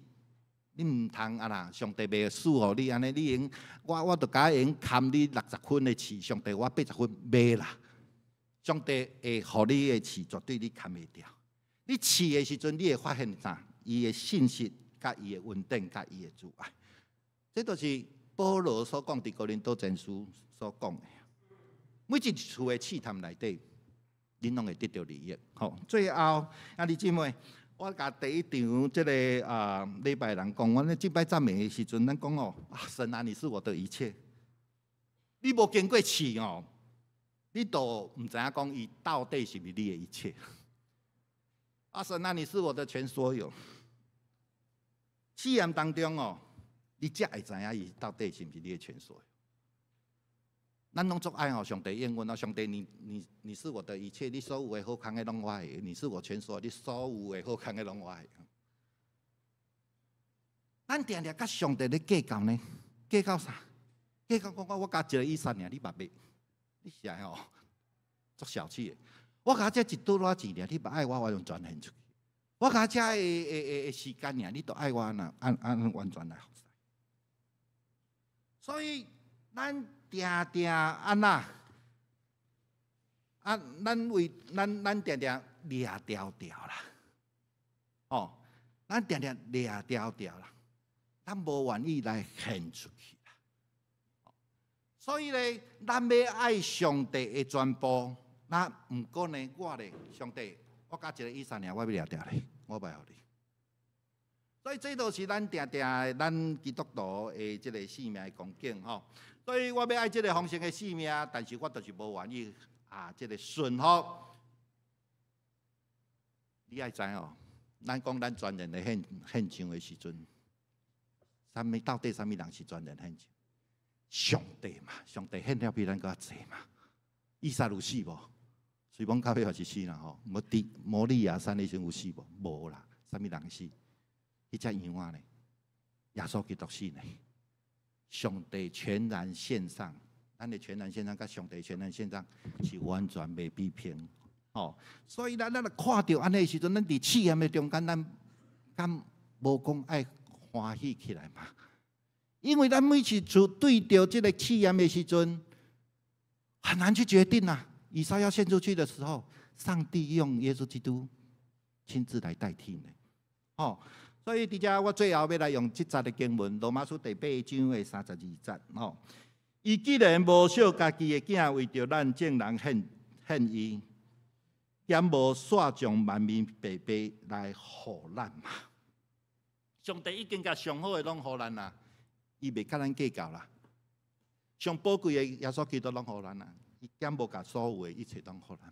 你唔通上帝袂赐予你安尼，你用我就甲用砍你60分的刺，上帝我80分袂啦。上帝会互你的刺绝对你砍袂掉。你刺的时阵，你会发现啥？伊的信息、甲伊的稳定、甲伊的阻碍。这就是保罗所讲伫哥林多前书所讲的。每一处的试探内底，恁拢会得到利益。好，最后弟姊妹，我甲第一场即个礼拜人讲，阮咧敬拜赞美的时阵，咱讲哦，神啊，你是我的一切。你无经过试哦，你都唔知影讲伊到底是毋是你的一切。神啊，你是我的全所有。试验当中哦，你才会知影伊到底是毋是你的全所有。咱拢做爱哦，上帝应允哦，上帝你是我的一切，你所有的好康的拢我的，你是我全所有，你所有的好康的拢我的。咱定定甲上帝咧计较呢？计较啥？计较讲我加一个以撒尔，你捌袂？你是安哦，足小气的。我加这一多偌钱尔，你捌爱我用全献出去。我加这的时间尔，你都爱我呐，按完全来服侍。所以咱定定安那咱为咱定定掠条条啦，哦，咱定定掠条条啦，咱无愿意来献出去啦。所以咧，咱要爱上帝的全部，那毋过呢，我咧上帝，我加一个以撒尔，我要掠条咧，我袂互你。所以这都是咱定定咱基督徒的这个性命的光景吼。所以我要爱这个丰盛的性命，但是我就是无愿意这个顺服。你爱知哦，咱讲咱全人的献上的时阵，到底什么人是全人献上？上帝嘛，上帝献了比咱更济嘛。以撒有死无？随便到尾也是死啦吼。摩利亚山那时有死无？无啦，什么人死？迄只羊仔呢？耶稣基督死呢？上帝全然献上，咱的全然献上，甲上帝全然献上是完全袂比拼，哦。所以咱看到安尼时阵，咱伫试验的中间，咱敢无讲爱欢喜起来嘛？因为咱每次对着这个试验的时阵，很难去决定啊。以撒要献出去的时候，上帝用耶稣基督亲自来代替呢，哦。所以，伫遮我最后要来用这节的经文，罗马书第8章的32节吼。伊既然无惜家己的囝，为着咱众人献伊，兼无煞将万民白白来互咱嘛。上帝已经甲上好的拢互咱啦，伊袂甲咱计较啦。上宝贵的耶稣基督拢互咱啦，伊兼无甲所有的一切拢互咱。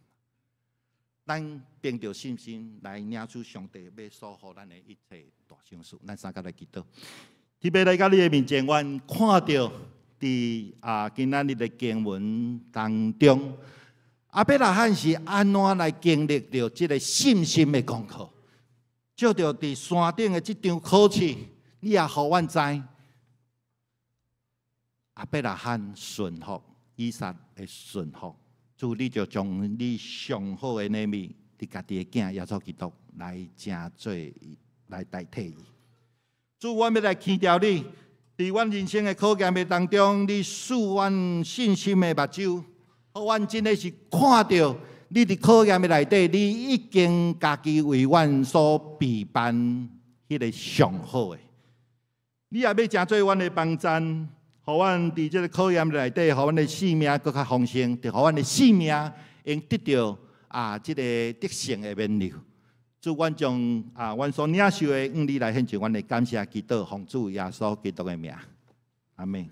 咱凭着信心来领取上帝要所予咱的一切大赏赐。咱三甲来祈祷。特别来到你的面前，阮看到伫今仔日的经文当中，亚伯拉罕是安怎来经历着这个信心的功课？照着伫山顶的这场考试，你也互阮知，亚伯拉罕顺服，以撒的顺服。主，你就将你上好的礼物，你家己的囝耶稣基督来正做，来代替伊。主，我要来祈祷你，伫阮人生的考验的当中，你赐阮信心的目睭，互阮真的是看到你伫考验的内底，你已经家己为阮所备办迄个上好的。你也要正做阮的帮赞。互阮伫这个考验内底，互阮的性命更较丰盛，就互阮的性命用得到这个得胜的免流。主，阮将阮所领受的用你来献上阮的感谢祈祷，奉主耶稣基督的名，阿门。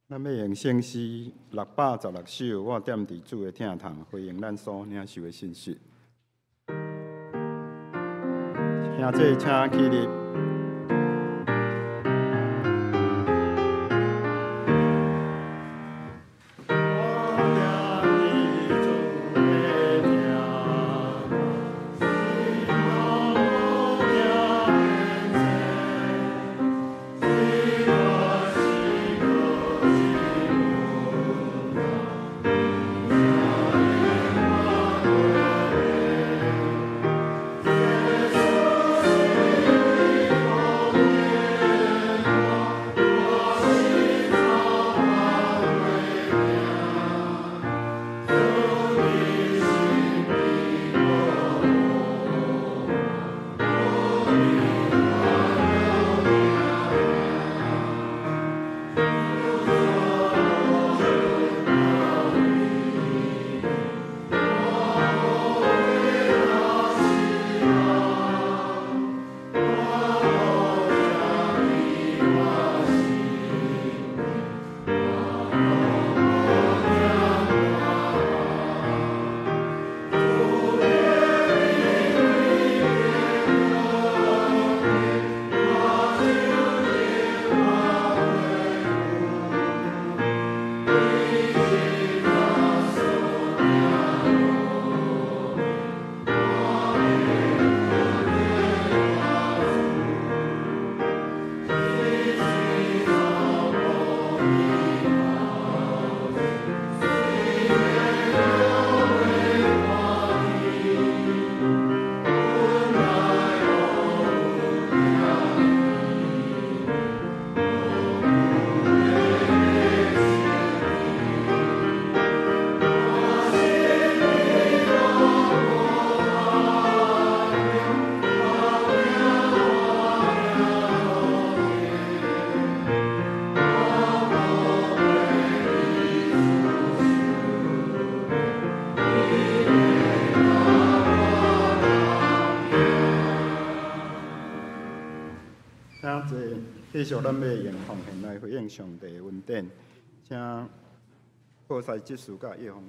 咱要用圣诗616首，我踮伫主的厅堂，回应咱所领受的信息。听这请起立。继续，咱要用奉献来回应上帝的恩典，请报师执事甲叶宏。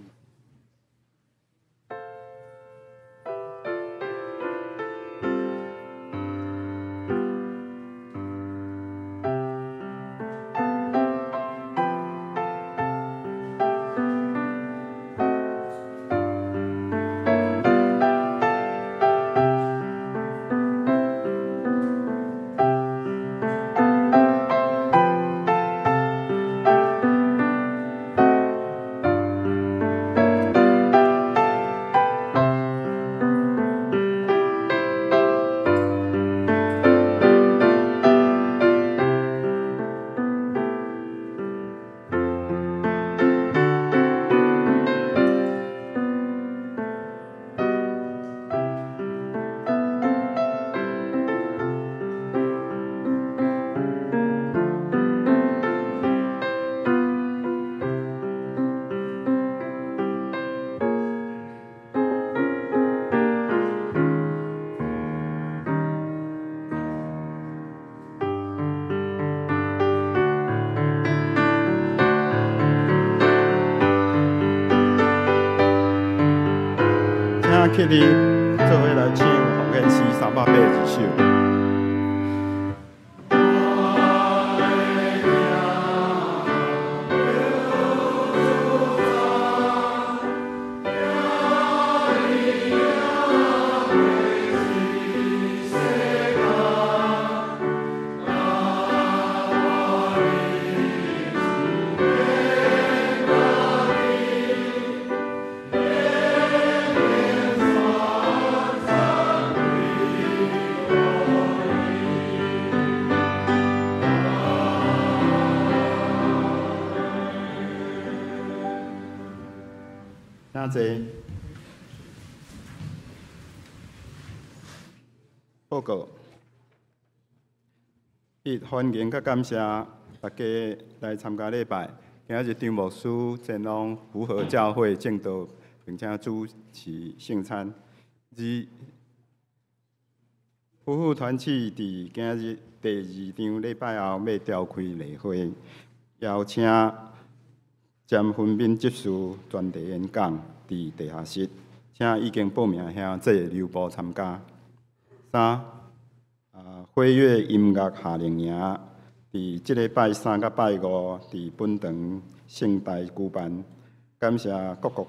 请你做伙来唱奉献诗382首。请坐。报告。欢迎甲感谢大家来参加礼拜。今日张牧师前往福和教会正道，并且主持圣餐。夫妇团契伫今日第2场礼拜后要召开例会，邀请詹分敏执事专题演讲伫地下室，请已经报名兄弟留步参加。3火乐音乐夏令营伫即礼拜3甲拜5伫本堂圣台举办，感谢各国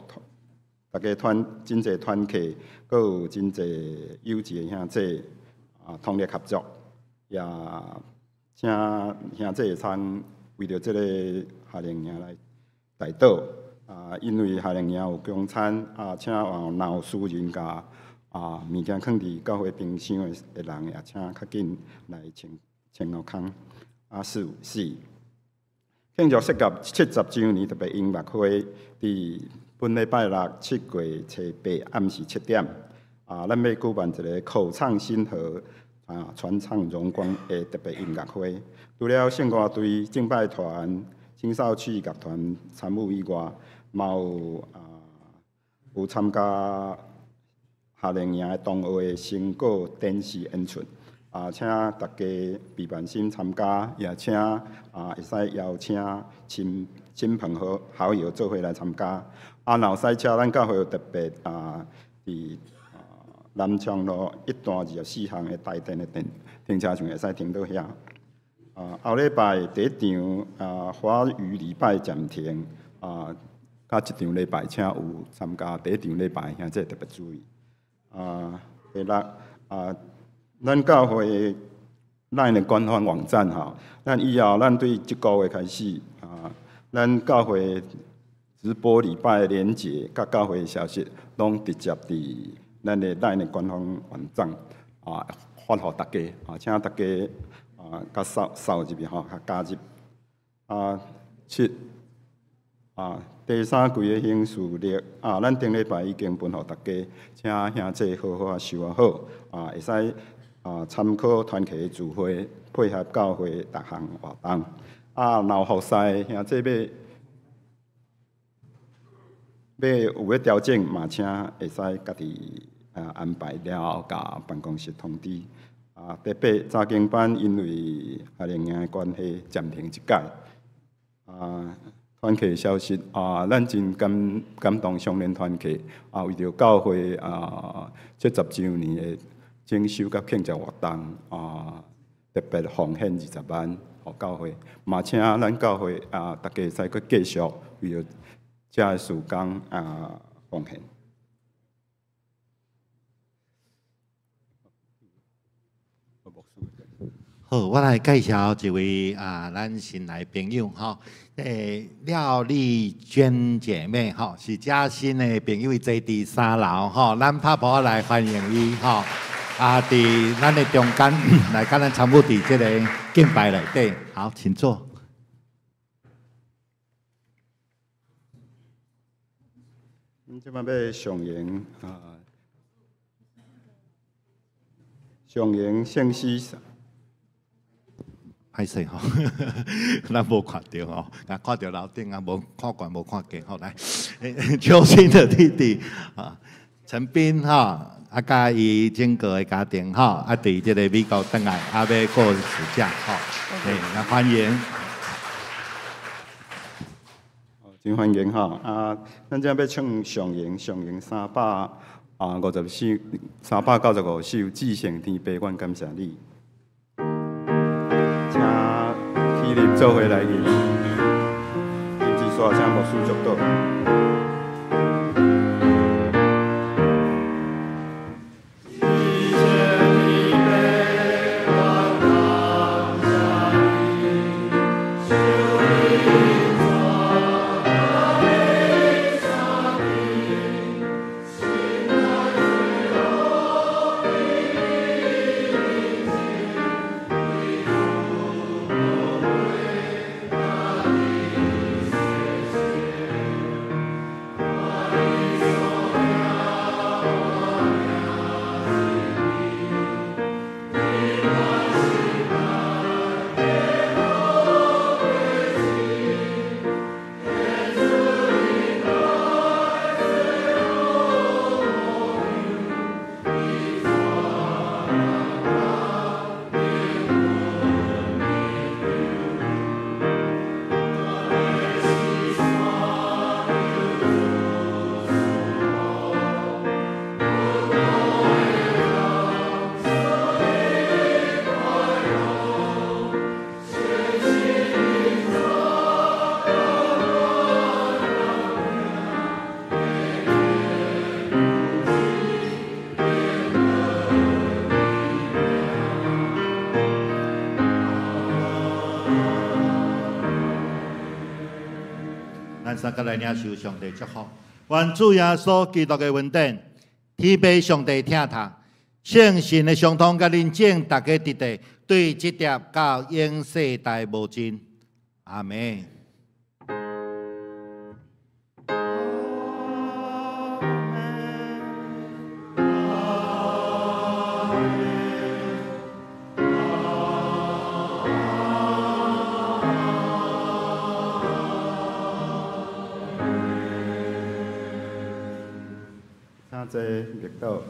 大家真侪团契，阁有真侪友谊的兄弟通力合作，也请兄弟会参为着即个夏令营来带导因为夏令营有供餐请有私人甲物件放伫教会冰箱的人，也请较紧来清后空。4庆祝设立70周年特别音乐会，伫本礼拜67月初8暗时7点，咱要举办一个口唱心和传唱荣光的特别音乐会。除了圣歌队、敬拜团、青少曲乐团参与以外，嘛有参加夏令营的同学的成果展示演出，请大家备满心参加，也请会使邀请亲朋好友做伙来参加。若有赛车，咱教会有特别伫南昌路1段24巷的大店的停车场会使停到遐。后礼拜第1场华语礼拜暂停，甲1场礼拜请有参加第1场礼拜，兄弟特别注意。第6咱教会咱的官方网站咱以后咱对即个月开始咱教会直播礼拜的连结甲教会的消息，拢直接伫咱的官方网站发互大家请大家甲扫入去甲加入7第3季的行事历咱顶礼拜已经分互大家，请兄弟好好收好会使参考团契的聚会，配合教会各项活动若有服侍兄弟要有咧调整嘛，请会使家己安排了后，甲办公室通知第八查经班因为灵营的关系暂停一届。团契消息咱真感动相连团契为着教会这10周年的整修甲庆祝活动特别奉献20万，互教会。嘛请咱教会大家使阁继续为着这个事工奉献。好，我来介绍一位咱新来朋友哈，廖丽娟姐妹哈，是嘉新的朋友，坐伫3楼哈，咱拍婆来欢迎伊哈，伫咱的中间来甲咱参与伫这个敬拜内底，好，请坐。即摆要上演上演圣诗。歹势吼，咱无看到吼，看到楼顶无看悬无看低吼，来，秋心的弟弟陈斌甲伊整个的家庭伫这个美国倒来，要过暑假来欢迎。真欢迎咱这要唱上迎395首，至圣天父，阮感谢你。请起立做伙来吟，今次煞请牧师祝祷。咱三个来领受上帝祝福，愿主耶稣基督的恩典、天父上帝听他，圣神的相通甲认证，大家伫地对这条到永世代无尽。阿门。这密道。